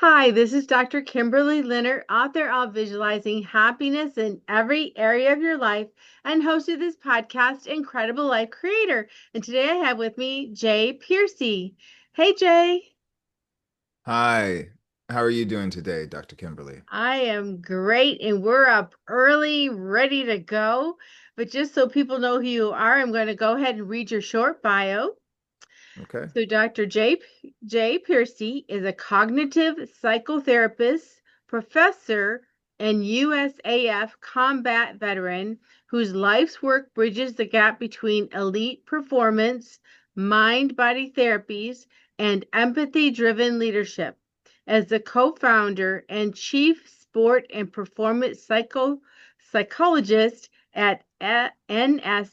Hi, this is Dr. Kimberley Linert, author of Visualizing Happiness in Every Area of Your Life and host of this podcast, Incredible Life Creator. And today I have with me Jei Pearcey. Hey, Jay. Hi, how are you doing today, Dr. Kimberly? I am great, and we're up early, ready to go. But just so people know who you are, I'm going to go ahead and read your short bio. Okay. So Dr. Jei Pearcey is a cognitive psychotherapist, professor, and USAF combat veteran whose life's work bridges the gap between elite performance, mind-body therapies, and empathy-driven leadership. As the co-founder and chief sport and performance psychologist at NSAWMF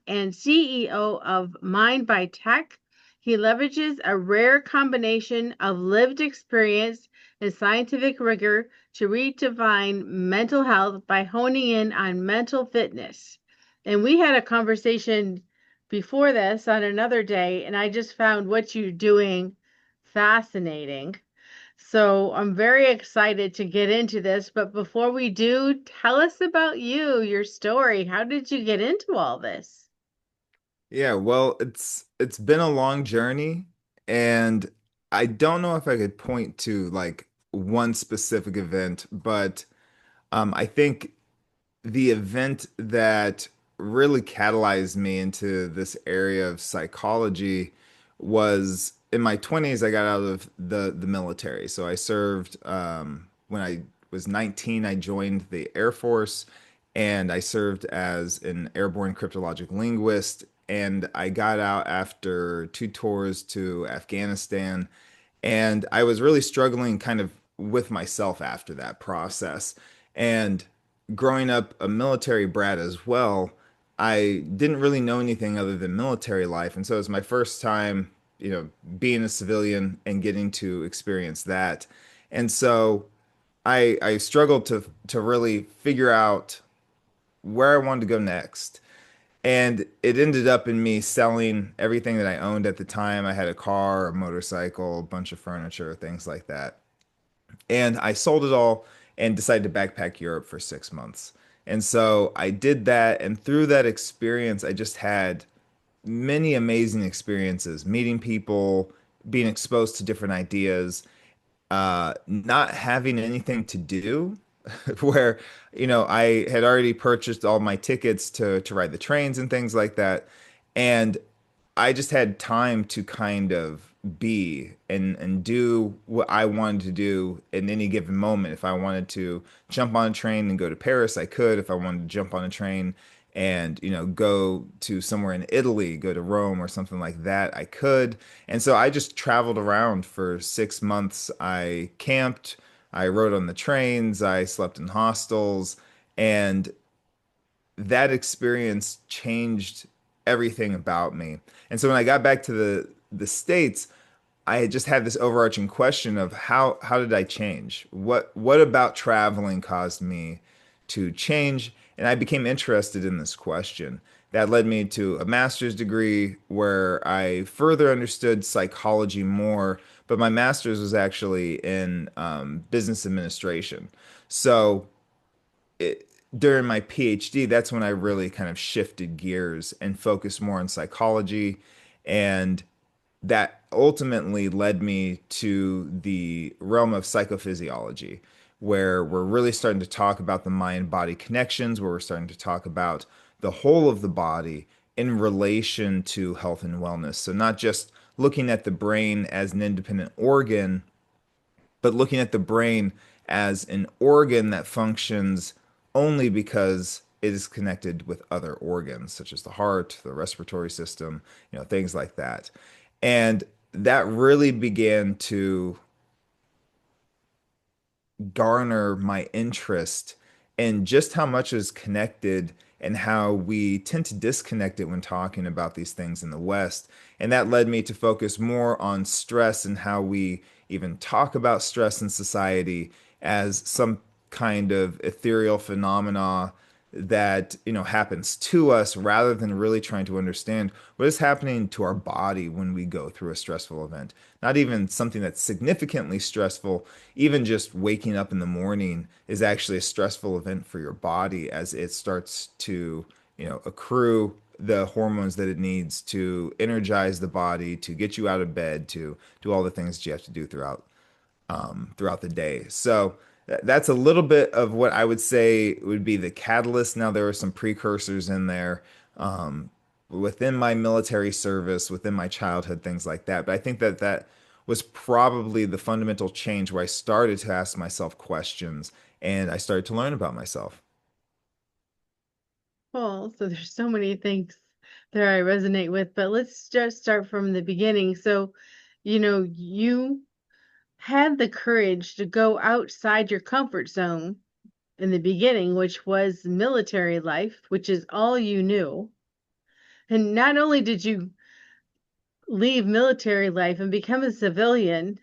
and CEO of Mindbytech, he leverages a rare combination of lived experience and scientific rigor to redefine mental health by honing in on mental fitness. And we had a conversation before this on another day, and I just found what you're doing fascinating. So I'm very excited to get into this. But before we do, tell us about you, your story. How did you get into all this? Yeah, well, it's been a long journey, and I don't know if I could point to like one specific event, but I think the event that really catalyzed me into this area of psychology was in my 20s. I got out of the military. So I served when I was 19, I joined the Air Force and I served as an airborne cryptologic linguist. And I got out after two tours to Afghanistan. And I was really struggling kind of with myself after that process. And growing up a military brat as well, I didn't really know anything other than military life. And so it was my first time, being a civilian and getting to experience that. And so I struggled to really figure out where I wanted to go next. And it ended up in me selling everything that I owned at the time. I had a car, a motorcycle, a bunch of furniture, things like that. And I sold it all and decided to backpack Europe for 6 months. And so I did that. And through that experience, I just had many amazing experiences, meeting people, being exposed to different ideas, not having anything to do. Where, I had already purchased all my tickets to ride the trains and things like that. And I just had time to kind of be and do what I wanted to do in any given moment. If I wanted to jump on a train and go to Paris, I could. If I wanted to jump on a train and, go to somewhere in Italy, go to Rome or something like that, I could. And so I just traveled around for 6 months. I camped, I rode on the trains, I slept in hostels, and that experience changed everything about me. And so when I got back to the States, I had just had this overarching question of how did I change? What about traveling caused me to change? And I became interested in this question. That led me to a master's degree where I further understood psychology more, but my master's was actually in business administration. So it, during my PhD, that's when I really kind of shifted gears and focused more on psychology. And that ultimately led me to the realm of psychophysiology, where we're really starting to talk about the mind body connections, where we're starting to talk about the whole of the body in relation to health and wellness. So, not just looking at the brain as an independent organ, but looking at the brain as an organ that functions only because it is connected with other organs, such as the heart, the respiratory system, things like that. And that really began to garner my interest in just how much is connected and how we tend to disconnect it when talking about these things in the West. And that led me to focus more on stress and how we even talk about stress in society as some kind of ethereal phenomena that, happens to us rather than really trying to understand what is happening to our body when we go through a stressful event. Not even something that's significantly stressful, even just waking up in the morning is actually a stressful event for your body as it starts to, accrue the hormones that it needs to energize the body, to get you out of bed, to do all the things that you have to do throughout the day. So that's a little bit of what I would say would be the catalyst. Now there are some precursors in there within my military service, within my childhood, things like that. But I think that that was probably the fundamental change where I started to ask myself questions and I started to learn about myself. Cool. So there's so many things there I resonate with, but let's just start from the beginning. So, you had the courage to go outside your comfort zone in the beginning, which was military life, which is all you knew. And not only did you leave military life and become a civilian,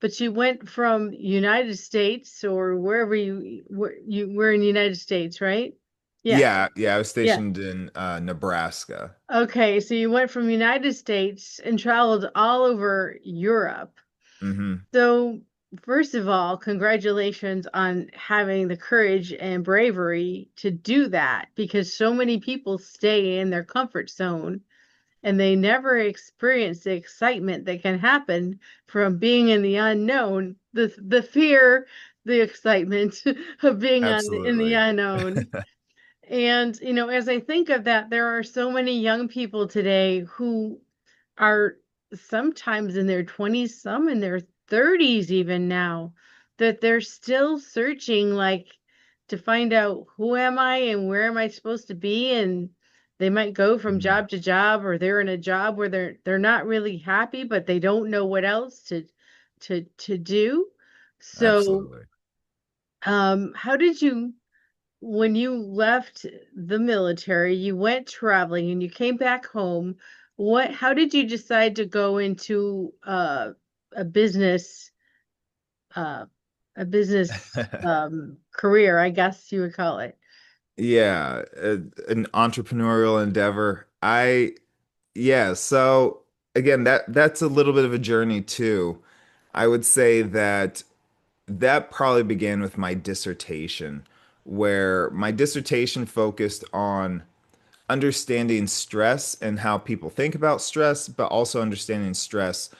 but you went from United States or wherever you were in the United States, right? Yeah. Yeah, yeah, I was Yeah. stationed in Nebraska. Okay, so you went from United States and traveled all over Europe. Hmm. So, first of all, congratulations on having the courage and bravery to do that because so many people stay in their comfort zone and they never experience the excitement that can happen from being in the unknown, the fear, the excitement of being in the Absolutely. unknown. And, as I think of that, there are so many young people today who are sometimes in their 20s, some in their 30s even now, that they're still searching like to find out who am I and where am I supposed to be, and they might go from Mhm. job to job or they're in a job where they're not really happy, but they don't know what else to do. So, Absolutely. how did you when you left the military, you went traveling and you came back home, how did you decide to go into a business uh a business career, I guess you would call it? Yeah, an entrepreneurial endeavor. Yeah, so again, that's a little bit of a journey too. I would say that that probably began with my dissertation, where my dissertation focused on understanding stress and how people think about stress, but also understanding stress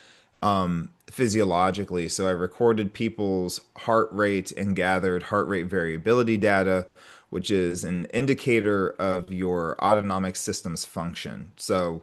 physiologically. So I recorded people's heart rate and gathered heart rate variability data, which is an indicator of your autonomic system's function. So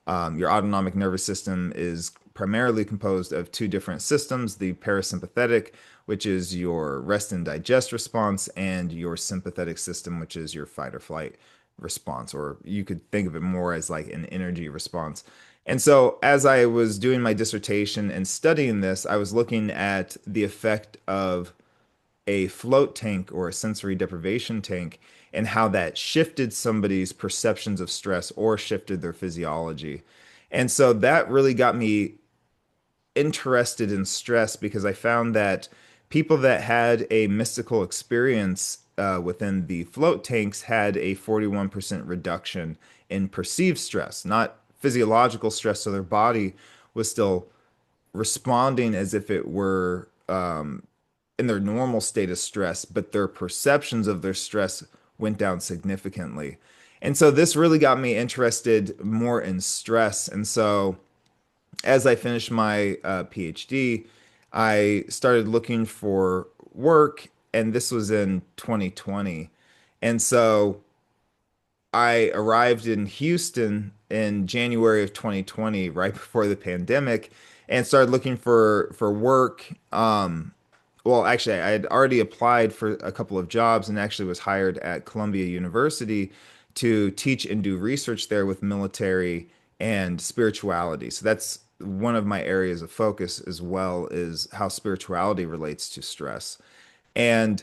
your autonomic nervous system is primarily composed of two different systems, the parasympathetic, which is your rest and digest response, and your sympathetic system, which is your fight or flight response, or you could think of it more as like an energy response. And so, as I was doing my dissertation and studying this, I was looking at the effect of a float tank or a sensory deprivation tank and how that shifted somebody's perceptions of stress or shifted their physiology. And so that really got me interested in stress because I found that people that had a mystical experience within the float tanks had a 41% reduction in perceived stress, not physiological stress. So their body was still responding as if it were in their normal state of stress, but their perceptions of their stress went down significantly. And so this really got me interested more in stress. And so as I finished my PhD, I started looking for work, and this was in 2020. And so I arrived in Houston in January of 2020, right before the pandemic, and started looking for work. Well, actually, I had already applied for a couple of jobs and actually was hired at Columbia University to teach and do research there with military and spirituality. So that's one of my areas of focus as well is how spirituality relates to stress. And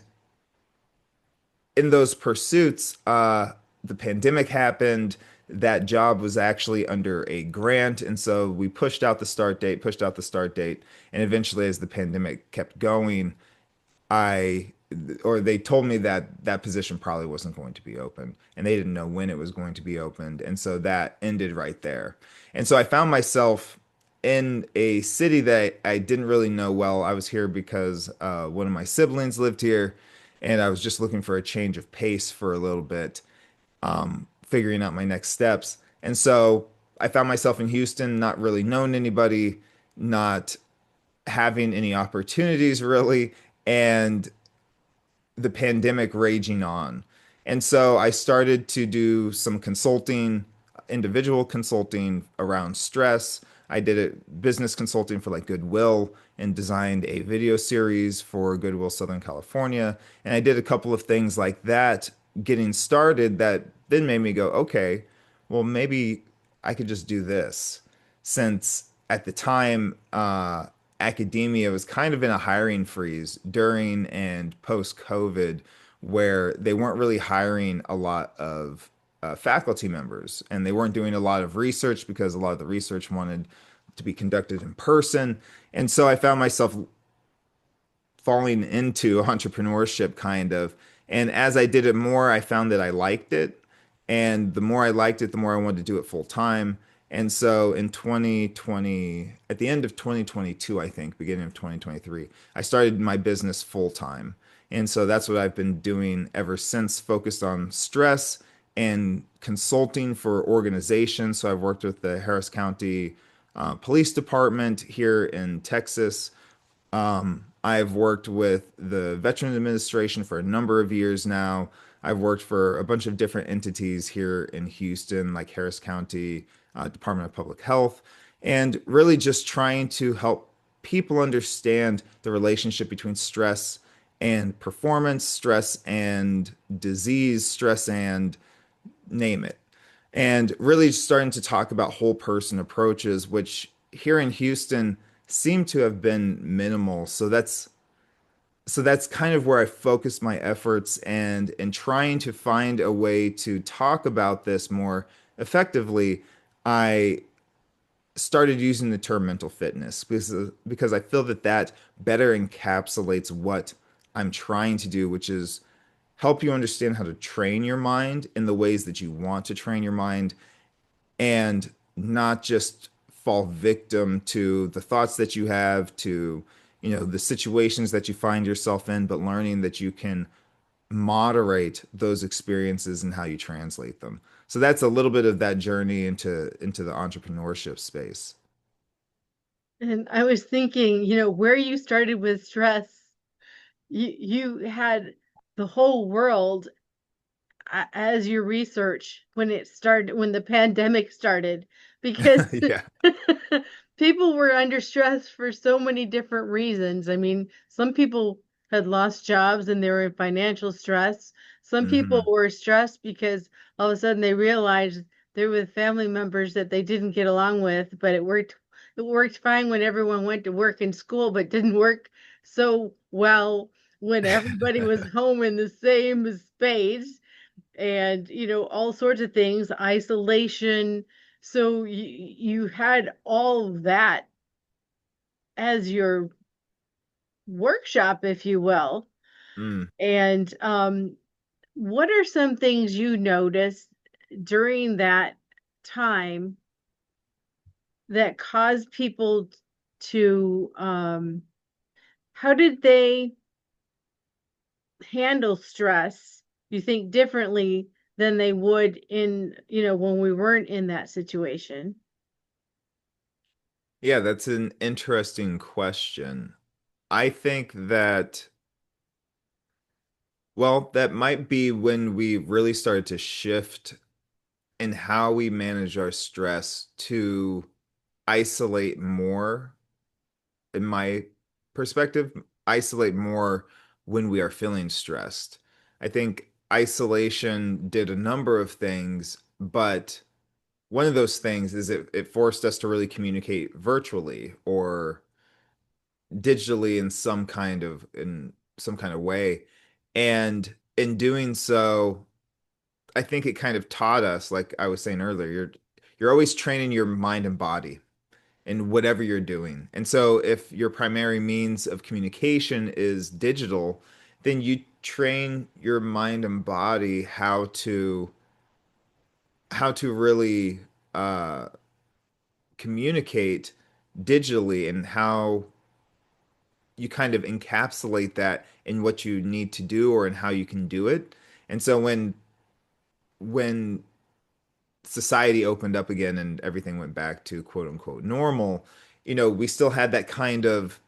in those pursuits, the pandemic happened. That job was actually under a grant. And so we pushed out the start date, pushed out the start date. And eventually, as the pandemic kept going, I or they told me that that position probably wasn't going to be open, and they didn't know when it was going to be opened. And so that ended right there. And so I found myself in a city that I didn't really know well. I was here because one of my siblings lived here, and I was just looking for a change of pace for a little bit, figuring out my next steps. And so I found myself in Houston, not really knowing anybody, not having any opportunities really, and the pandemic raging on. And so I started to do some consulting, individual consulting around stress. I did it business consulting for like Goodwill and designed a video series for Goodwill Southern California. And I did a couple of things like that getting started that then made me go, okay, well, maybe I could just do this. Since at the time, academia was kind of in a hiring freeze during and post COVID, where they weren't really hiring a lot of faculty members, and they weren't doing a lot of research because a lot of the research wanted to be conducted in person. And so I found myself falling into entrepreneurship kind of. And as I did it more, I found that I liked it. And the more I liked it, the more I wanted to do it full time. And so in 2020, at the end of 2022, I think, beginning of 2023, I started my business full time. And so that's what I've been doing ever since, focused on stress and consulting for organizations. So I've worked with the Harris County Police Department here in Texas. I've worked with the Veterans Administration for a number of years now. I've worked for a bunch of different entities here in Houston, like Harris County Department of Public Health, and really just trying to help people understand the relationship between stress and performance, stress and disease, stress and name it. And really starting to talk about whole person approaches, which here in Houston seem to have been minimal. So that's kind of where I focus my efforts and in trying to find a way to talk about this more effectively. I started using the term mental fitness because I feel that that better encapsulates what I'm trying to do, which is help you understand how to train your mind in the ways that you want to train your mind, and not just fall victim to the thoughts that you have, to the situations that you find yourself in, but learning that you can moderate those experiences and how you translate them. So that's a little bit of that journey into the entrepreneurship space. And I was thinking, where you started with stress, you had the whole world as your research when the pandemic started, because Yeah. people were under stress for so many different reasons. I mean, some people had lost jobs and they were in financial stress. Some people Hmm. were stressed because all of a sudden they realized they were with family members that they didn't get along with, but it worked fine when everyone went to work and school, but didn't work so well when everybody was home in the same space, and all sorts of things, isolation. So you had all of that as your workshop, if you will. Mm. And what are some things you noticed during that time that caused people to how did they handle stress, you think, differently than they would when we weren't in that situation? Yeah, that's an interesting question. I think that, well, that might be when we really started to shift in how we manage our stress to isolate more, in my perspective, isolate more when we are feeling stressed. I think isolation did a number of things, but one of those things is it forced us to really communicate virtually or digitally in some kind of way. And in doing so, I think it kind of taught us, like I was saying earlier, you're always training your mind and body in whatever you're doing. And so if your primary means of communication is digital, then you train your mind and body how to really uh, communicate digitally and how you kind of encapsulate that in what you need to do or in how you can do it. And so when society opened up again and everything went back to quote unquote normal, we still had that kind of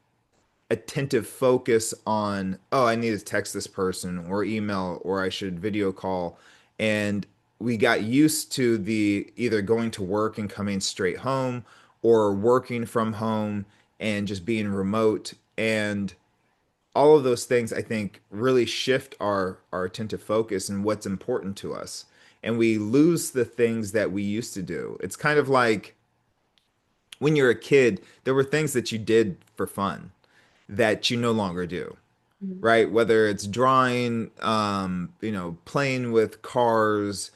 attentive focus on, oh, I need to text this person or email or I should video call. And we got used to the either going to work and coming straight home or working from home and just being remote. And all of those things, I think, really shift our attentive focus and what's important to us. And we lose the things that we used to do. It's kind of like when you're a kid, there were things that you did for fun that you no longer do, Mhm. right? Whether it's drawing, playing with cars,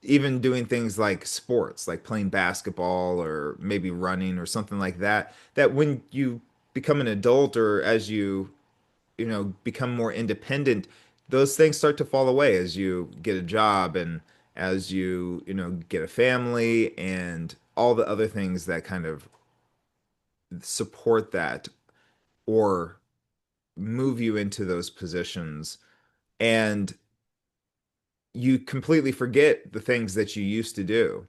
even doing things like sports, like playing basketball or maybe running or something like that, that when you become an adult or as you become more independent, those things start to fall away as you get a job and as you get a family and all the other things that kind of support that or move you into those positions. And you completely forget the things that you used to do.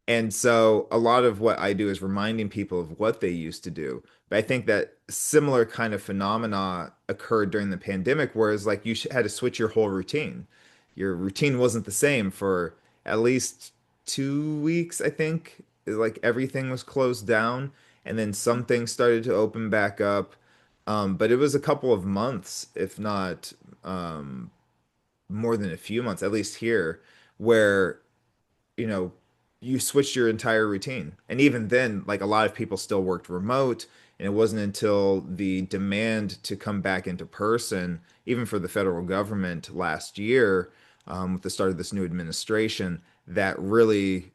And so a lot of what I do is reminding people of what they used to do. But I think that similar kind of phenomena occurred during the pandemic, whereas like had to switch your whole routine. Your routine wasn't the same for at least 2 weeks, I think. Like everything was closed down, and then some things started to open back up. But it was a couple of months, if not more than a few months, at least here, where you know, you switched your entire routine. And even then, like a lot of people still worked remote. And it wasn't until the demand to come back into person, even for the federal government last year, with the start of this new administration, that really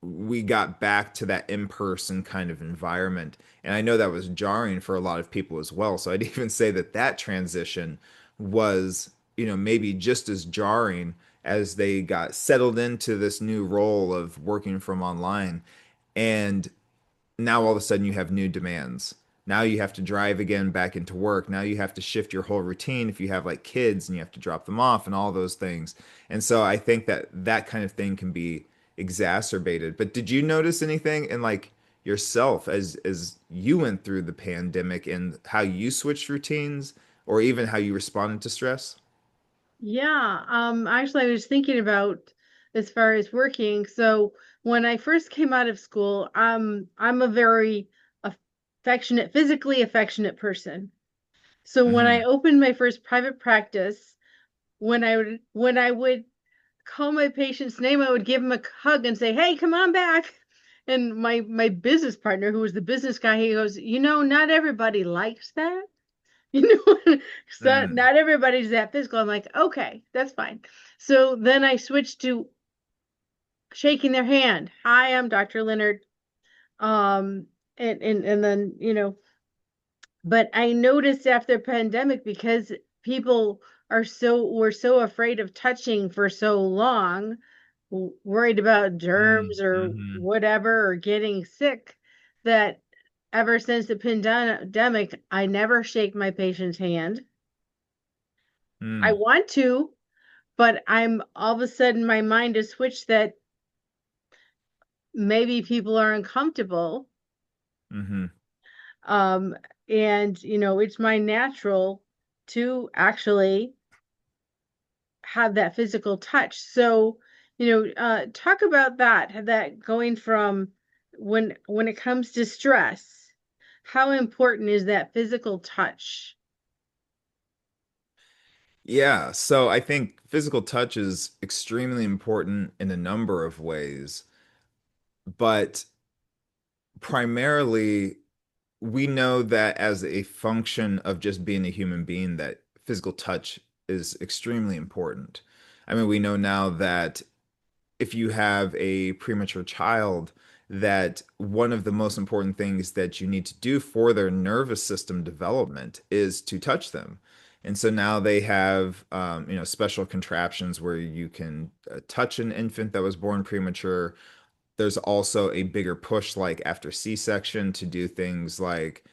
we got back to that in-person kind of environment. And I know that was jarring for a lot of people as well. So I'd even say that that transition was maybe just as jarring as they got settled into this new role of working from online. And now all of a sudden you have new demands. Now you have to drive again back into work. Now you have to shift your whole routine if you have like kids and you have to drop them off and all those things. And so I think that that kind of thing can be exacerbated. But did you notice anything in like yourself as you went through the pandemic and how you switched routines or even how you responded to stress? Yeah, actually, I was thinking about as far as working. So when I first came out of school, I'm a very affectionate, physically affectionate person. So when I Hmm. opened my first private practice, when I would call my patient's name, I would give him a hug and say, "Hey, come on back." And my business partner, who was the business guy, he goes, not everybody likes that. So Mm. not everybody's that physical. I'm like, okay, that's fine. So then I switched to shaking their hand. Hi, I'm Dr. Leonard. Um, and then, but I noticed after the pandemic because people were so afraid of touching for so long, worried about germs or Mm-hmm. whatever or getting sick, that ever since the pandemic, I never shake my patient's hand. I Mm. want to, but I'm all of a sudden my mind has switched that maybe people are uncomfortable. Mm-hmm. Um, and it's my natural to actually have that physical touch. So, talk about that going from when it comes to stress, how important is that physical touch? Yeah, so I think physical touch is extremely important in a number of ways, but primarily we know that as a function of just being a human being that physical touch is extremely important. I mean, we know now that if you have a premature child, that one of the most important things that you need to do for their nervous system development is to touch them. And so now they have, special contraptions where you can touch an infant that was born premature. There's also a bigger push, like after C-section, to do things like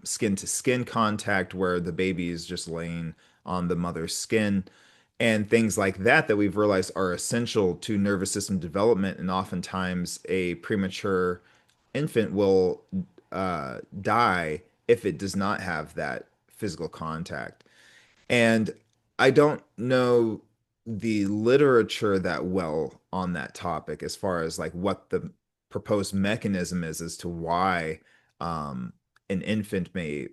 skin to skin contact, where the baby is just laying on the mother's skin, and things like that we've realized are essential to nervous system development. And oftentimes, a premature infant will die if it does not have that physical contact. And I don't know the literature that well on that topic as far as like what the proposed mechanism is as to why um, an infant may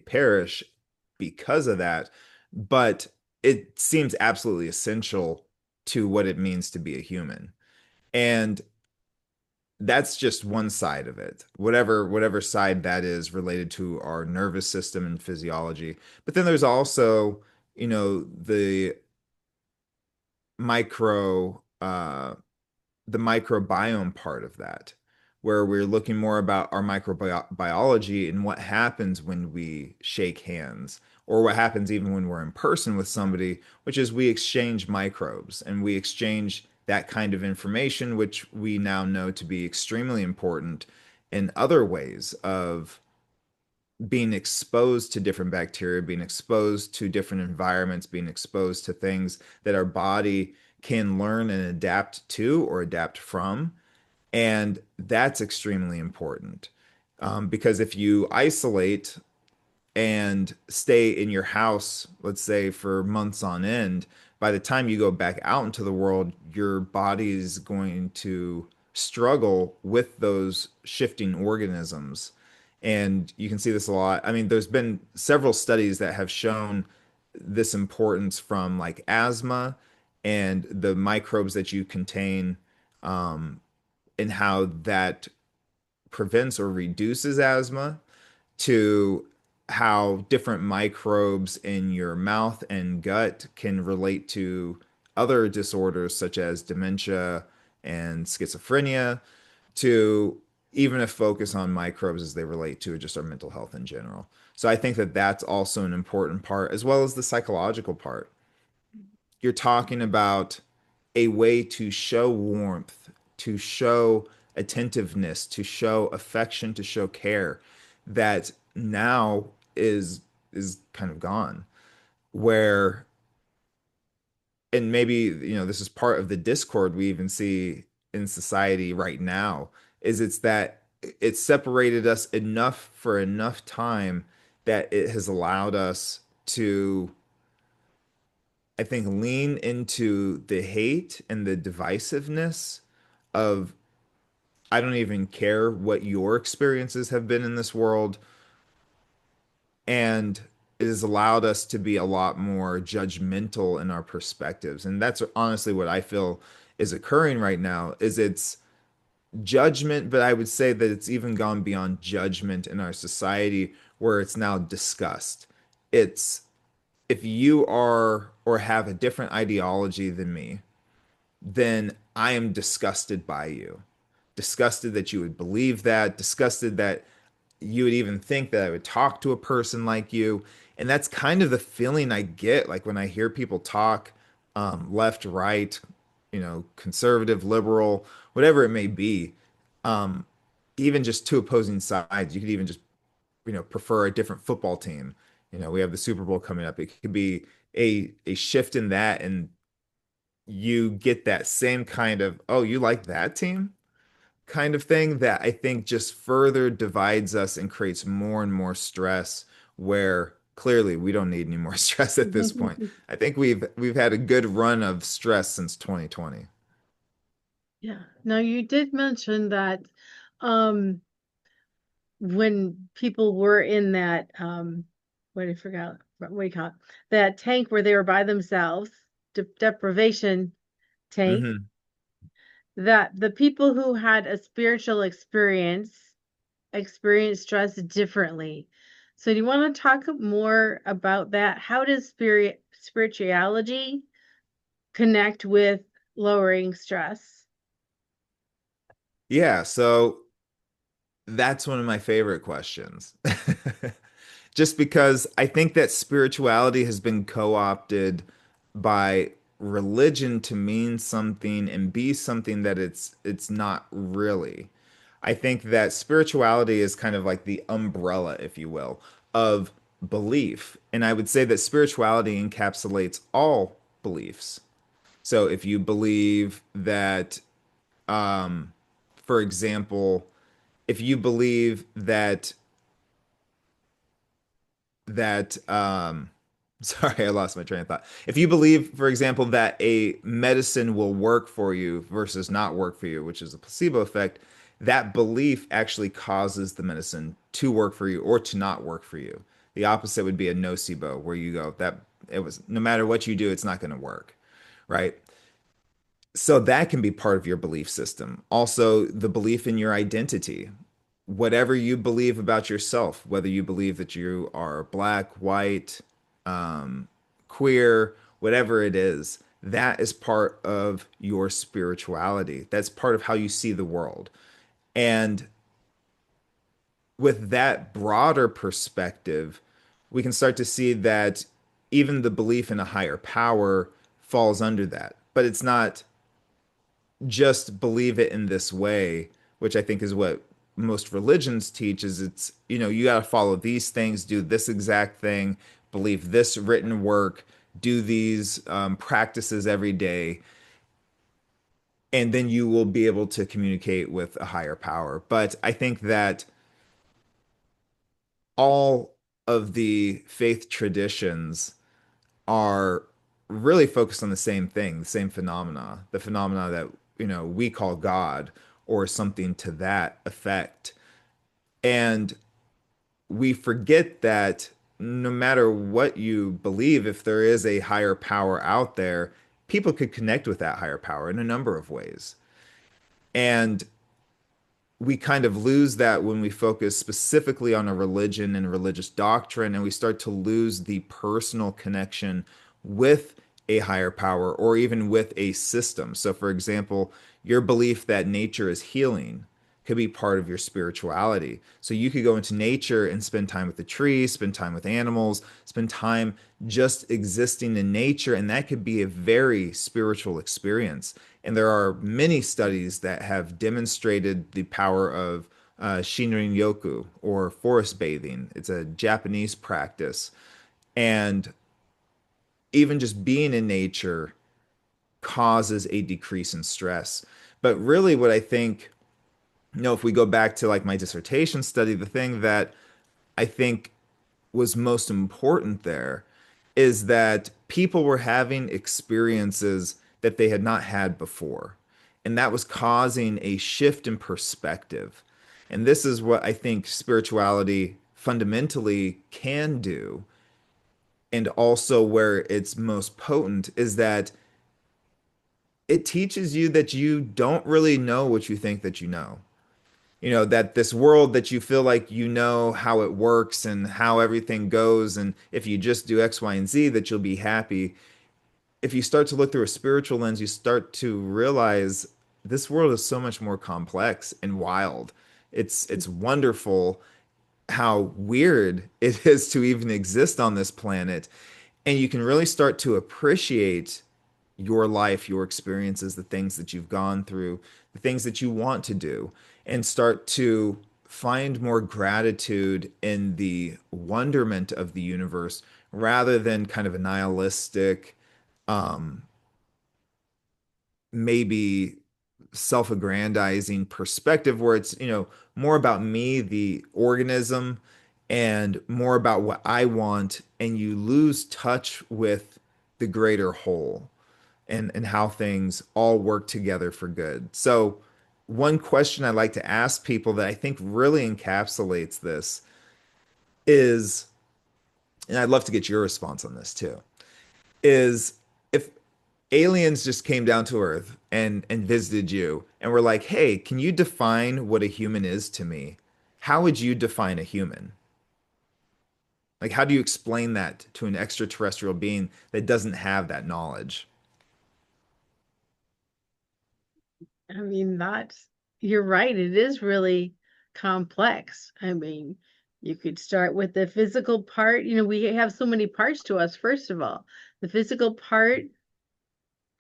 perish because of that. But it seems absolutely essential to what it means to be a human. And that's just one side of it, whatever side that is related to our nervous system and physiology. But then there's also, the micro the microbiome part of that, where we're looking more about our microbiology and what happens when we shake hands, or what happens even when we're in person with somebody, which is we exchange microbes and we exchange that kind of information, which we now know to be extremely important in other ways of being exposed to different bacteria, being exposed to different environments, being exposed to things that our body can learn and adapt to or adapt from. And that's extremely important. Because if you isolate and stay in your house, let's say for months on end, by the time you go back out into the world, your body is going to struggle with those shifting organisms. And you can see this a lot. I mean, there's been several studies that have shown this importance from like asthma and the microbes that you contain, and how that prevents or reduces asthma, to how different microbes in your mouth and gut can relate to other disorders such as dementia and schizophrenia, to even a focus on microbes as they relate to just our mental health in general. So I think that that's also an important part, as well as the psychological part. You're talking about a way to show warmth, to show attentiveness, to show affection, to show care, that now is kind of gone. Where, and maybe, this is part of the discord we even see in society right now, is it's that it's separated us enough for enough time that it has allowed us to, I think, lean into the hate and the divisiveness of, I don't even care what your experiences have been in this world. And it has allowed us to be a lot more judgmental in our perspectives. And that's honestly what I feel is occurring right now, is it's judgment, but I would say that it's even gone beyond judgment in our society, where it's now disgust. It's, if you are or have a different ideology than me, then I am disgusted by you. Disgusted that you would believe that, disgusted that you would even think that I would talk to a person like you. And that's kind of the feeling I get like when I hear people talk, left, right, conservative, liberal, whatever it may be. Um, Even just two opposing sides. You could even just, prefer a different football team. We have the Super Bowl coming up. It could be a shift in that, and you get that same kind of, oh, you like that team kind of thing, that I think just further divides us and creates more and more stress, where clearly we don't need any more stress at this point. I think we've had a good run of stress since 2020. Yeah. Now you did mention that um when people were in that what I forgot what do you call it? That tank where they were by themselves, deprivation tank, Hmm. that the people who had a spiritual experience stress differently. So do you want to talk more about that? How does spirituality connect with lowering stress? Yeah, so that's one of my favorite questions. just because I think that spirituality has been co-opted by religion to mean something and be something that it's not really. I think that spirituality is kind of like the umbrella, if you will, of belief. And I would say that spirituality encapsulates all beliefs. So if you believe that, for example, if you believe that sorry, I lost my train of thought. If you believe, for example, that a medicine will work for you versus not work for you, which is a placebo effect, that belief actually causes the medicine to work for you or to not work for you. The opposite would be a nocebo, where you go, that it was no matter what you do, it's not going to work, right? So that can be part of your belief system. Also, the belief in your identity. Whatever you believe about yourself, whether you believe that you are black, white, um, queer, whatever it is, that is part of your spirituality. That's part of how you see the world. And with that broader perspective, we can start to see that even the belief in a higher power falls under that. But it's not just believe it in this way, which I think is what most religions teach is it's, you got to follow these things, do this exact thing, believe this written work, do these practices every day, and then you will be able to communicate with a higher power. But I think that all of the faith traditions are really focused on the same thing, the same phenomena, the phenomena that, we call God or something to that effect. And we forget that no matter what you believe, if there is a higher power out there, people could connect with that higher power in a number of ways. And we kind of lose that when we focus specifically on a religion and religious doctrine, and we start to lose the personal connection with a higher power or even with a system. So, for example, your belief that nature is healing could be part of your spirituality. So you could go into nature and spend time with the trees, spend time with animals, spend time just existing in nature, and that could be a very spiritual experience. And there are many studies that have demonstrated the power of Shinrin Yoku or forest bathing. It's a Japanese practice. And even just being in nature causes a decrease in stress. But really, what I think, if we go back to like my dissertation study, the thing that I think was most important there is that people were having experiences that they had not had before. And that was causing a shift in perspective. And this is what I think spirituality fundamentally can do. And also where it's most potent is that it teaches you that you don't really know what you think that you know. That this world that you feel like you know how it works and how everything goes, and if you just do X, Y, and Z, that you'll be happy. If you start to look through a spiritual lens, you start to realize this world is so much more complex and wild. It's wonderful how weird it is to even exist on this planet. And you can really start to appreciate your life, your experiences, the things that you've gone through, the things that you want to do, and start to find more gratitude in the wonderment of the universe rather than kind of a nihilistic, um, maybe self-aggrandizing perspective where it's, more about me, the organism, and more about what I want, and you lose touch with the greater whole and how things all work together for good. So, one question I like to ask people that I think really encapsulates this is, and I'd love to get your response on this too, is if aliens just came down to Earth and visited you and were like, "Hey, can you define what a human is to me?" How would you define a human? Like, how do you explain that to an extraterrestrial being that doesn't have that knowledge? I mean, you're right. It is really complex. I mean, You could start with the physical part. We have so many parts to us, first of all. The physical part,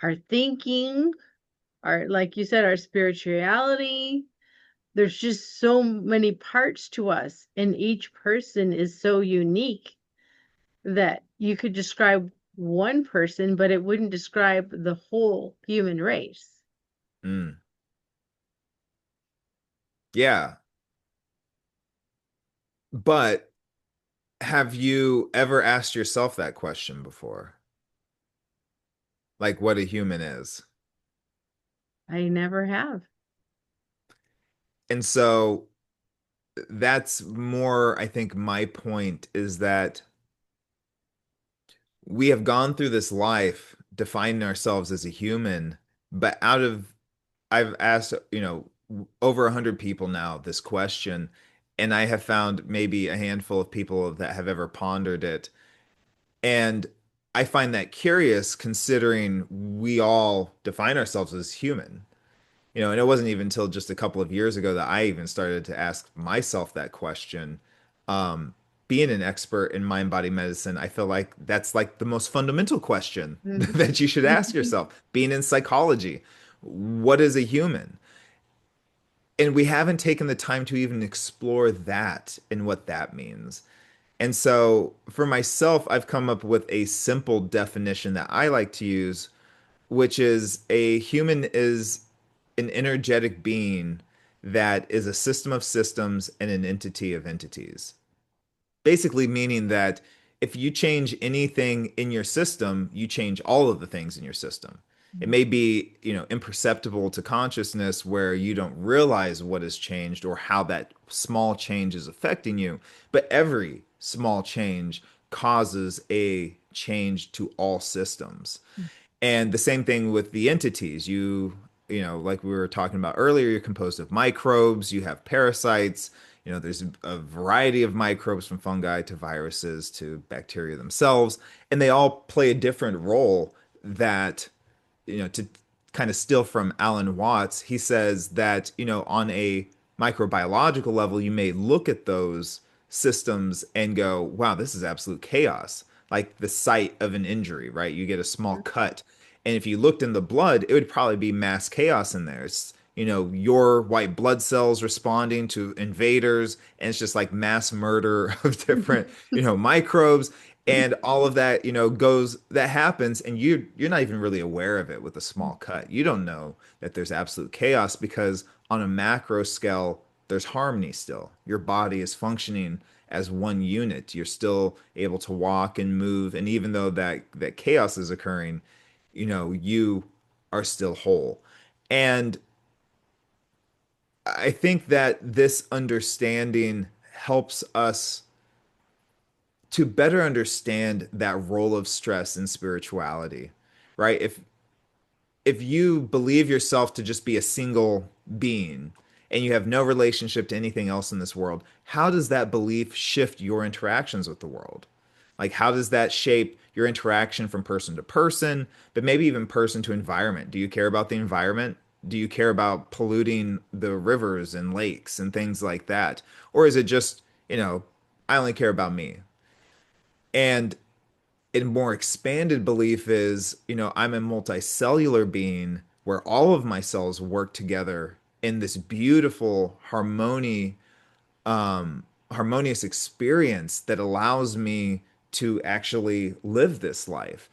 our thinking, our, like you said, our spirituality. There's just so many parts to us, and each person is so unique that you could describe one person, but it wouldn't describe the whole human race. Mm. Yeah. But have you ever asked yourself that question before? Like what a human is? I never have. And so that's more, I think, my point is that we have gone through this life defining ourselves as a human, but I've asked, over 100 people now this question, and I have found maybe a handful of people that have ever pondered it. And I find that curious considering we all define ourselves as human. And it wasn't even until just a couple of years ago that I even started to ask myself that question. Um, Being an expert in mind body medicine, I feel like that's like the most fundamental question that you should ask yourself. Being in psychology, what is a human? And we haven't taken the time to even explore that and what that means. And so for myself, I've come up with a simple definition that I like to use, which is a human is an energetic being that is a system of systems and an entity of entities. Basically, meaning that if you change anything in your system, you change all of the things in your system. It may be, imperceptible to consciousness where you don't realize what has changed or how that small change is affecting you, but every small change causes a change to all systems. And the same thing with the entities. Like we were talking about earlier, you're composed of microbes, you have parasites, there's a variety of microbes from fungi to viruses to bacteria themselves, and they all play a different role that, to kind of steal from Alan Watts, he says that, on a microbiological level, you may look at those systems and go, wow, this is absolute chaos. Like the site of an injury, right? You get a small cut. And if you looked in the blood, it would probably be mass chaos in there. It's, your white blood cells responding to invaders, and it's just like mass murder of different, microbes, and all of that, that happens, and you're not even really aware of it with a small cut. You don't know that there's absolute chaos because on a macro scale, there's harmony still. Your body is functioning as one unit. You're still able to walk and move, and even though that chaos is occurring, you are still whole. And I think that this understanding helps us to better understand that role of stress in spirituality, right? If you believe yourself to just be a single being and you have no relationship to anything else in this world, how does that belief shift your interactions with the world? Like, how does that shape your interaction from person to person, but maybe even person to environment? Do you care about the environment? Do you care about polluting the rivers and lakes and things like that? Or is it just, I only care about me? And a more expanded belief is, I'm a multicellular being where all of my cells work together in this beautiful harmonious experience that allows me to actually live this life.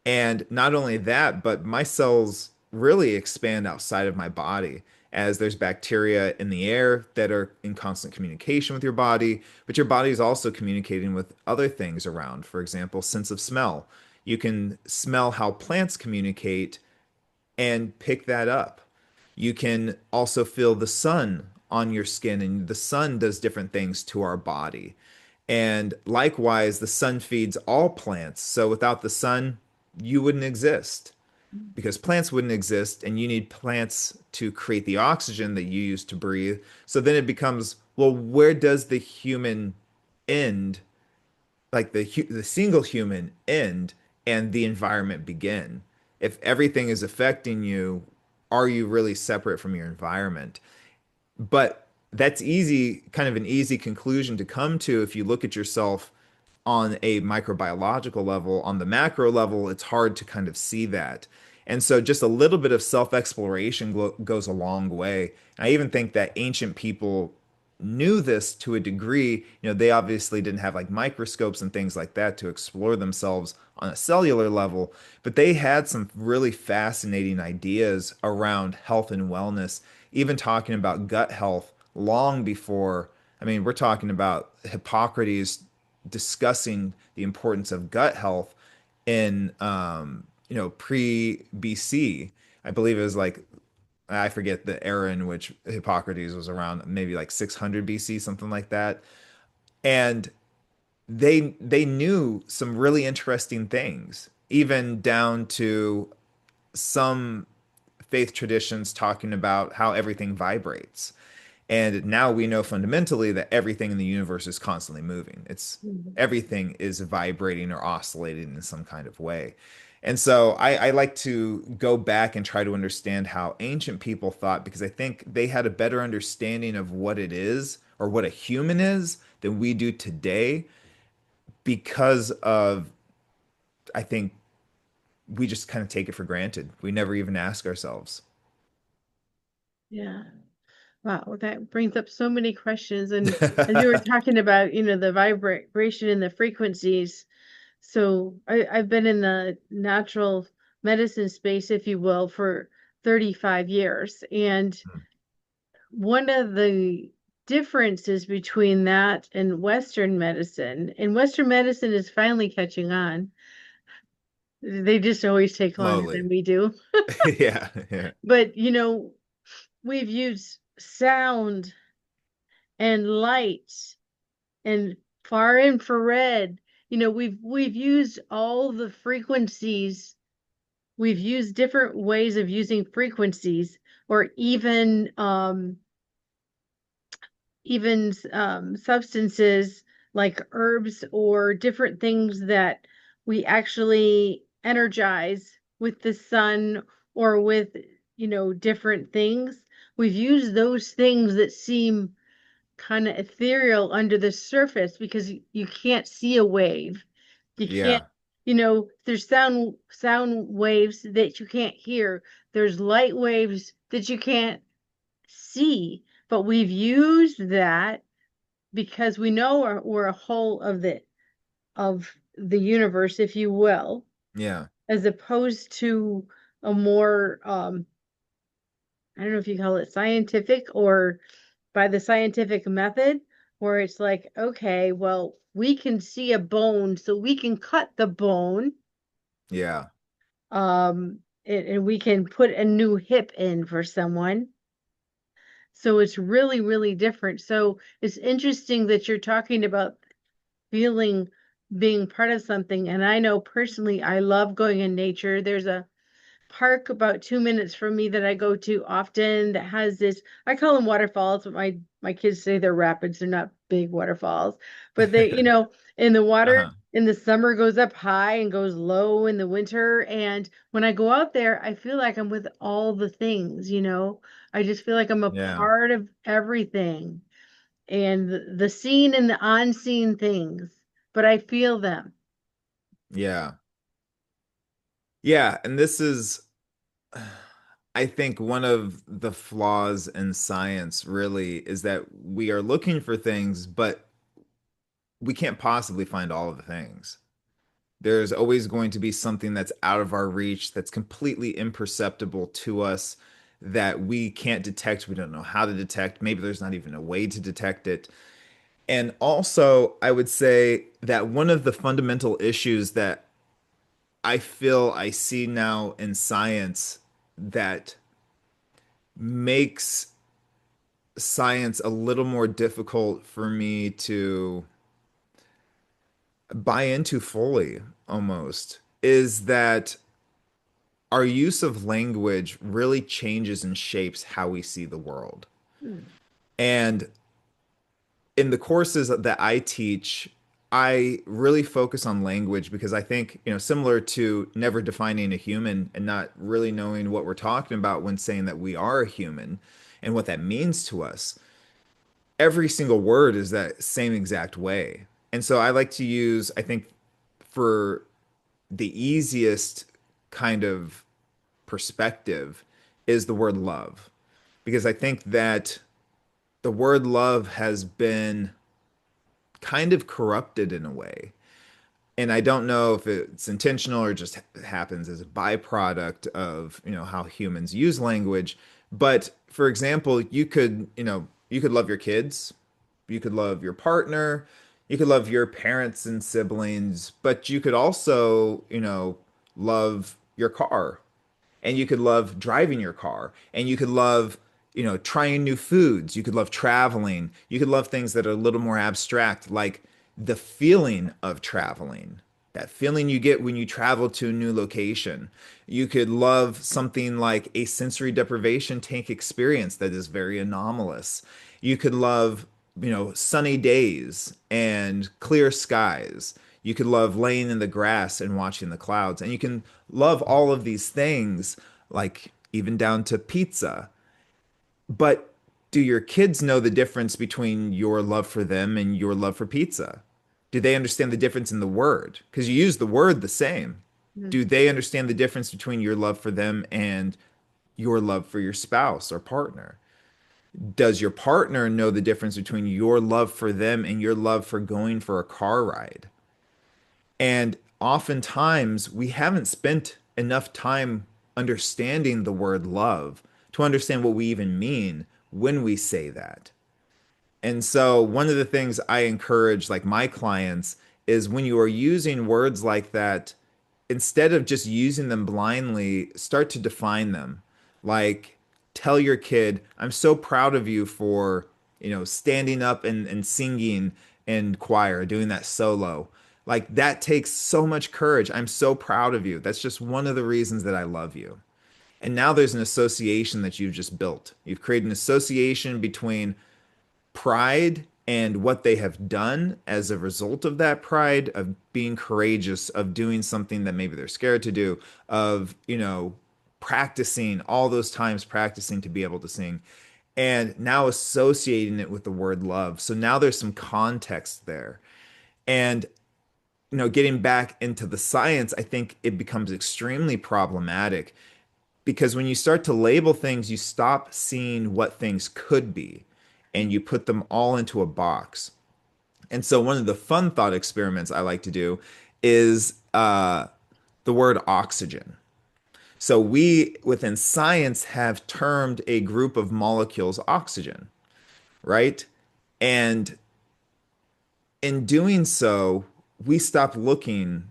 And not only that, but my cells really expand outside of my body as there's bacteria in the air that are in constant communication with your body, but your body is also communicating with other things around. For example, sense of smell. You can smell how plants communicate and pick that up. You can also feel the sun on your skin, and the sun does different things to our body. And likewise, the sun feeds all plants. So without the sun, you wouldn't exist because plants wouldn't exist, and you need plants to create the oxygen that you use to breathe. So then it becomes, well, where does the human end, like the single human end, and the environment begin? If everything is affecting you, are you really separate from your environment? But that's easy, kind of an easy conclusion to come to if you look at yourself on a microbiological level. On the macro level, it's hard to kind of see that. And so just a little bit of self-exploration goes a long way. I even think that ancient people knew this to a degree. You know, they obviously didn't have like microscopes and things like that to explore themselves on a cellular level, but they had some really fascinating ideas around health and wellness, even talking about gut health long before. I mean, we're talking about Hippocrates discussing the importance of gut health in pre BC. I believe it was like, I forget the era in which Hippocrates was around, maybe like 600 BC, something like that. And they knew some really interesting things, even down to some faith traditions talking about how everything vibrates. And now we know fundamentally that everything in the universe is constantly moving. It's Mhm. everything is vibrating or oscillating in some kind of way. And so I like to go back and try to understand how ancient people thought, because I think they had a better understanding of what it is or what a human is than we do today, because of, I think, we just kind of take it for granted. We never even ask ourselves. Yeah. Wow, that brings up so many questions. And as you were talking about, the vibration and the frequencies, so I've been in the natural medicine space, if you will, for 35 years. And one of the differences between that and Western medicine is finally catching on. They just always take longer Slowly. than we do. Yeah, yeah, But, we've used sound and light and far infrared. We've used all the frequencies. We've used different ways of using frequencies, or even substances like herbs or different things that we actually energize with the sun, or with different things. We've used those things that seem kind of ethereal under the surface, because you can't see a wave. You can't, yeah, there's sound waves that you can't hear. There's light waves that you can't see. But we've used that because we know we're a whole of the universe, if you will, yeah, as opposed to a more I don't know if you call it scientific, or by the scientific method, where it's like, okay, well, we can see a bone, so we can cut the bone, yeah, and we can put a new hip in for someone. So it's really, really different. So it's interesting that you're talking about feeling being part of something. And I know personally, I love going in nature. There's a park about 2 minutes from me that I go to often that has this, I call them waterfalls, but my kids say they're rapids. They're not big waterfalls, but they, in the water uh-huh, in the summer goes up high and goes low in the winter. And when I go out there, I feel like I'm with all the things. I just feel like I'm a yeah, part of everything, and the seen and the unseen things, but I feel them. yeah, yeah. And this is, I think, one of the flaws in science really is that we are looking for things, but we can't possibly find all of the things. There's always going to be something that's out of our reach, that's completely imperceptible to us, that we can't detect. We don't know how to detect. Maybe there's not even a way to detect it. And also, I would say that one of the fundamental issues that I feel I see now in science that makes science a little more difficult for me to buy into fully, almost, is that our use of language really changes and shapes how we see the world. Hmm. And in the courses that I teach, I really focus on language because I think, similar to never defining a human and not really knowing what we're talking about when saying that we are a human and what that means to us. every single word is that same exact way. And so I like to use, I think, for the easiest kind of perspective is the word love. Because I think that the word love has been kind of corrupted in a way. And I don't know if it's intentional or just happens as a byproduct of, how humans use language. But for example, you could love your kids, you could love your partner, you could love your parents and siblings, but you could also, love your car, and you could love driving your car, and you could love, trying new foods, you could love traveling, you could love things that are a little more abstract, like the feeling of traveling, that feeling you get when you travel to a new location. You could love something like a sensory deprivation tank experience that is very anomalous. You could love, sunny days and clear skies. You could love laying in the grass and watching the clouds. And you can love all of these things, like even down to pizza. But do your kids know the difference between your love for them and your love for pizza? Do they understand the difference in the word? Because you use the word the same. Mm. Do they understand the difference between your love for them and your love for your spouse or partner? Does your partner know the difference between your love for them and your love for going for a car ride? And oftentimes we haven't spent enough time understanding the word love to understand what we even mean when we say that. And so one of the things I encourage like my clients is when you are using words like that, instead of just using them blindly, start to define them. Like tell your kid, I'm so proud of you for, standing up and singing in choir, doing that solo. Like that takes so much courage. I'm so proud of you. That's just one of the reasons that I love you. And now there's an association that you've just built. You've created an association between pride and what they have done as a result of that pride, of being courageous, of doing something that maybe they're scared to do, of, practicing all those times, practicing to be able to sing, and now associating it with the word love. So now there's some context there. And, getting back into the science, I think it becomes extremely problematic because when you start to label things, you stop seeing what things could be and you put them all into a box. And so, one of the fun thought experiments I like to do is the word oxygen. So, we within science have termed a group of molecules oxygen, right? And in doing so, we stop looking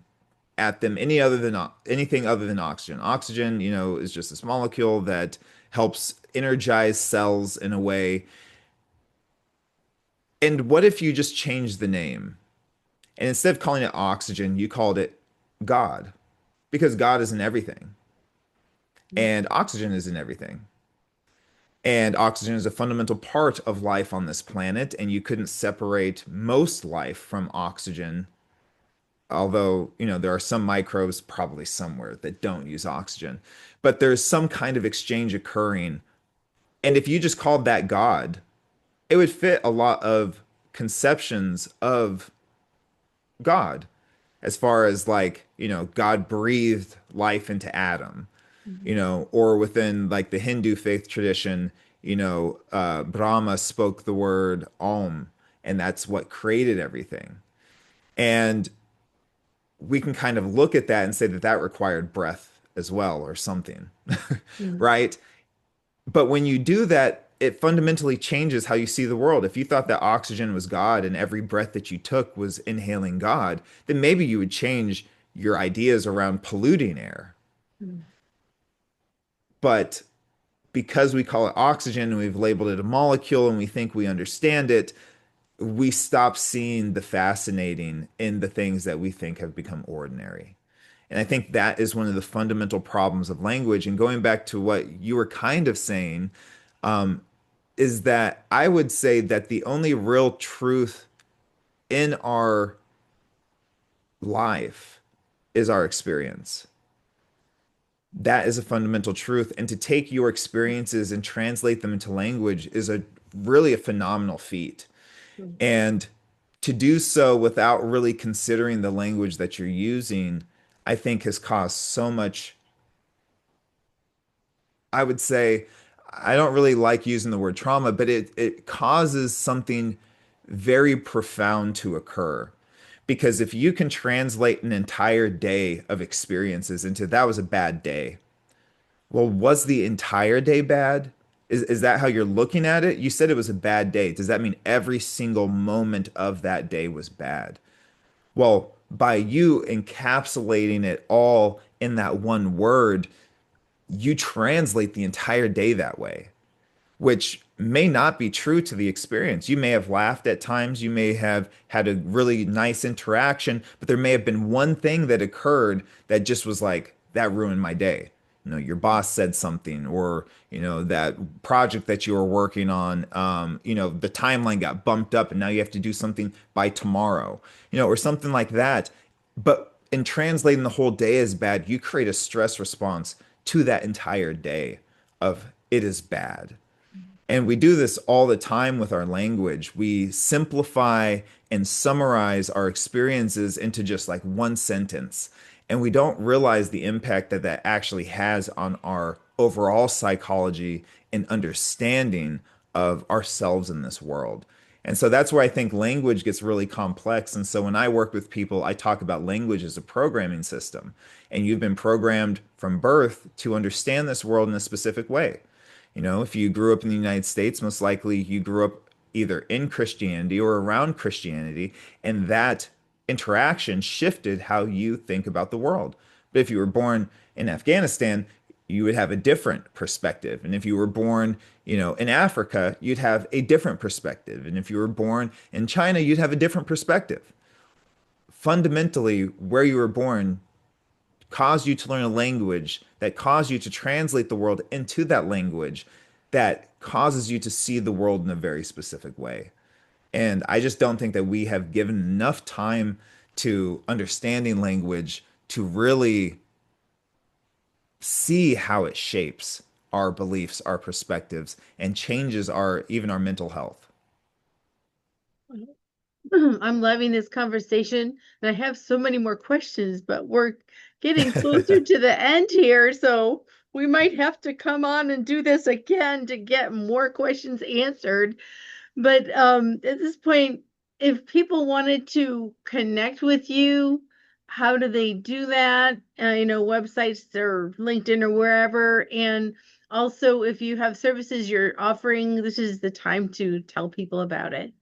at them anything other than oxygen. Oxygen, is just this molecule that helps energize cells in a way. And what if you just change the name? And instead of calling it oxygen, you called it God, because God is in everything, and oxygen is in everything. And oxygen is a fundamental part of life on this planet, and you couldn't separate most life from oxygen. Although, there are some microbes probably somewhere that don't use oxygen, but there's some kind of exchange occurring. And if you just called that God, it would fit a lot of conceptions of God, as far as like, God breathed life into Adam, Mhm. or within like the Hindu faith tradition, Brahma spoke the word Om, and that's what created everything. And we can kind of look at that and say that that required breath as well, or something, Mhm. right? But when you do that, it fundamentally changes how you see the world. If you thought that oxygen was God and every breath that you took was inhaling God, then maybe you would change your ideas around polluting air. Mhm. But because we call it oxygen and we've labeled it a molecule and we think we understand it, we stop seeing the fascinating in the things that we think have become ordinary. And I think that is one of the fundamental problems of language. And going back to what you were kind of saying, is that I would say that the only real truth in our life is our experience. That is a fundamental truth. And to take your experiences and translate them into language is a really a phenomenal feat. And to do so without really considering the language that you're using, I think has caused so much. I would say, I don't really like using the word trauma, but it causes something very profound to occur. Because if you can translate an entire day of experiences into that was a bad day. Well, was the entire day bad? Is that how you're looking at it? You said it was a bad day. Does that mean every single moment of that day was bad? Well, by you encapsulating it all in that one word, you translate the entire day that way, which may not be true to the experience. You may have laughed at times, you may have had a really nice interaction, but there may have been one thing that occurred that just was like, that ruined my day. You know, your boss said something, or, you know, that project that you were working on, you know, the timeline got bumped up and now you have to do something by tomorrow, you know, or something like that. But in translating the whole day as bad, you create a stress response to that entire day of it is bad. And we do this all the time with our language. We simplify and summarize our experiences into just like one sentence. And we don't realize the impact that that actually has on our overall psychology and understanding of ourselves in this world. And so that's where I think language gets really complex. And so when I work with people, I talk about language as a programming system. And you've been programmed from birth to understand this world in a specific way. You know, if you grew up in the United States, most likely you grew up either in Christianity or around Christianity, and that interaction shifted how you think about the world. But if you were born in Afghanistan, you would have a different perspective. And if you were born, you know, in Africa, you'd have a different perspective. And if you were born in China, you'd have a different perspective. Fundamentally, where you were born cause you to learn a language that cause you to translate the world into that language that causes you to see the world in a very specific way. And I just don't think that we have given enough time to understanding language to really see how it shapes our beliefs, our perspectives, and changes our even our mental health. I'm loving this conversation, and I have so many more questions, but we're getting closer to the end here, so we might have to come on and do this again to get more questions answered. But at this point, if people wanted to connect with you, how do they do that? Websites or LinkedIn or wherever. And also, if you have services you're offering, this is the time to tell people about it.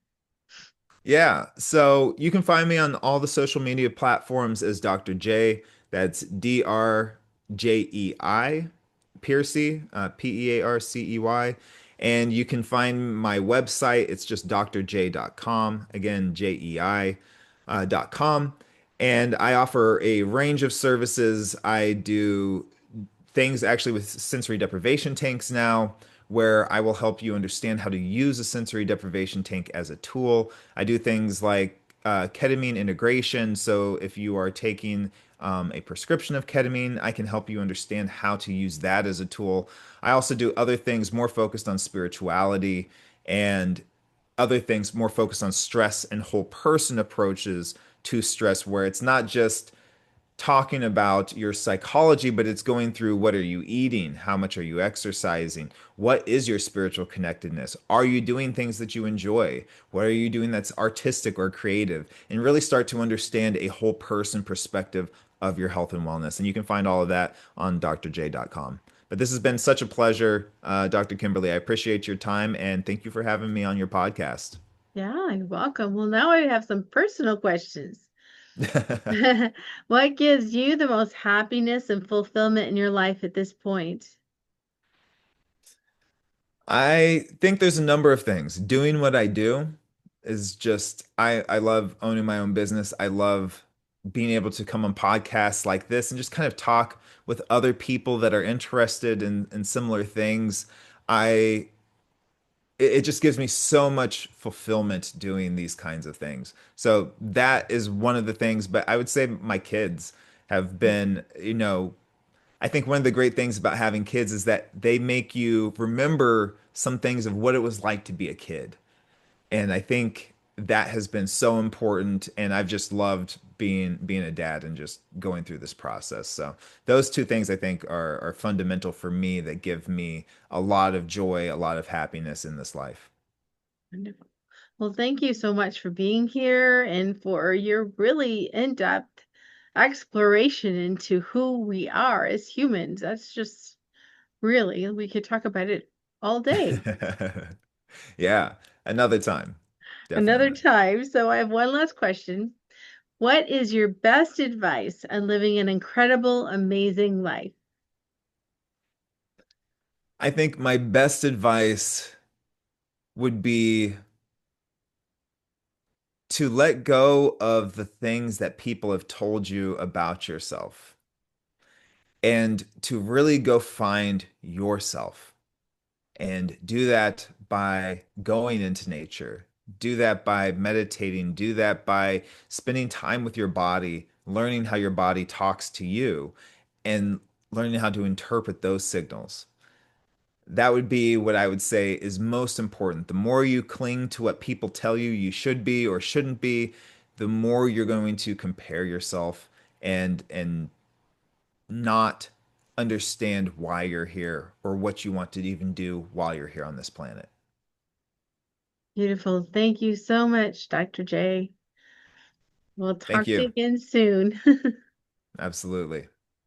Yeah, so you can find me on all the social media platforms as Dr. J. That's Drjei Pearcey, Pearcey. And you can find my website. It's just drj.com. Again, jei.com. And I offer a range of services. I do things actually with sensory deprivation tanks now, where I will help you understand how to use a sensory deprivation tank as a tool. I do things like ketamine integration. So if you are taking a prescription of ketamine, I can help you understand how to use that as a tool. I also do other things more focused on spirituality and other things more focused on stress and whole person approaches to stress, where it's not just talking about your psychology, but it's going through what are you eating? How much are you exercising? What is your spiritual connectedness? Are you doing things that you enjoy? What are you doing that's artistic or creative? And really start to understand a whole person perspective of your health and wellness. And you can find all of that on drj.com. But this has been such a pleasure, Dr. Kimberly. I appreciate your time and thank you for having me on your podcast. Yeah, you're welcome. Well, now I have some personal questions. What gives you the most happiness and fulfillment in your life at this point? I think there's a number of things. Doing what I do is just I love owning my own business. I love being able to come on podcasts like this and just kind of talk with other people that are interested in similar things. I it just gives me so much fulfillment doing these kinds of things. So that is one of the things, but I would say my kids have been, you know, I think one of the great things about having kids is that they make you remember some things of what it was like to be a kid. And I think that has been so important. And I've just loved being a dad and just going through this process. So those two things I think are fundamental for me that give me a lot of joy, a lot of happiness in this life. Wonderful. Well, thank you so much for being here and for your really in-depth exploration into who we are as humans. That's just really, we could talk about it all day. Yeah, another time. Another Definitely. time. So I have one last question. What is your best advice on living an incredible, amazing life? I think my best advice would be to let go of the things that people have told you about yourself and to really go find yourself and do that by going into nature. Do that by meditating. Do that by spending time with your body, learning how your body talks to you, and learning how to interpret those signals. That would be what I would say is most important. The more you cling to what people tell you you should be or shouldn't be, the more you're going to compare yourself and not understand why you're here or what you want to even do while you're here on this planet. Beautiful. Thank you so much, Dr. J. We'll Thank talk to you you. again soon. Absolutely.